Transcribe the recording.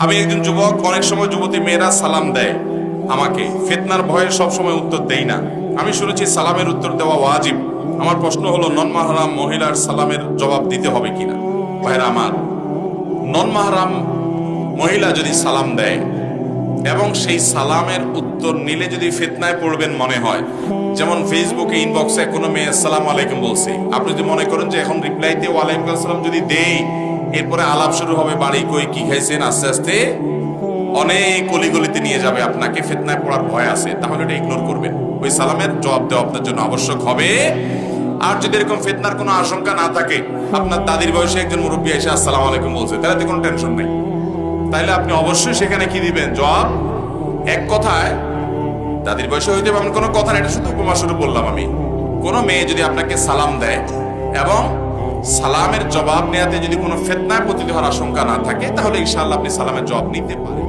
আমি একজন যুবক, অনেক সময় যুবতী মেয়েরা সালাম দেয় আমাকে, ফিতনার ভয়ে সব সময় উত্তর দেই না। আমি শুনেছি সালামের উত্তর দেওয়া ওয়াজিব। আমার প্রশ্ন হলো, নন মাহরাম মহিলার সালামের জবাব দিতে হবে কিনা? ভাইরা আমার, নন মাহরাম মহিলা যদি সালাম দেয় এবং সেই সালামের উত্তর নিলে যদি ফিতনায় পড়বেন মনে হয়, যেমন ফেসবুকে ইনবক্সে কোনো মেয়ে আসসালামু আলাইকুম বলছে, আপনি যদি মনে করেন যে এখন রিপ্লাইতে ওয়ালাইকুম আসসালাম যদি দেই, এরপরে আলাপ শুরু হবে বাড়ি কই কি খাইছেন, আস্তে আস্তে অনেক গলিগলিতে নিয়ে যাবে, আপনাকে ফিতনায় পড়ার ভয় আছে, তাহলে এটা ইগনোর করবেন। ওই সালামের জবাব দেওয়া আপনার জন্য আবশ্যক হবে। আর যদি এরকম ফিতনার কোনো আশঙ্কা না থাকে, আপনার দাদির বয়সে একজন মুরব্বী এসে আসসালামু আলাইকুম বলছে, তাহলে কোনো টেনশন নেই। তাইলে আপনি অবশ্যই সেখানে কি দিবেন? জবাব। এক কথায়, দাদির বয়সে হইতে এমন কোনো কথা না, এটা শুধু উপমা স্বরূপ বললাম আমি। কোনো মেয়ে যদি আপনাকে সালাম দেয় এবং সালামের জবাব নেওয়াতে যদি কোনো ফিতনায় পতিত হওয়ার আশঙ্কা না থাকে, তাহলে ইনশাআল্লাহ আপনি সালামের জবাব নিতে পারেন।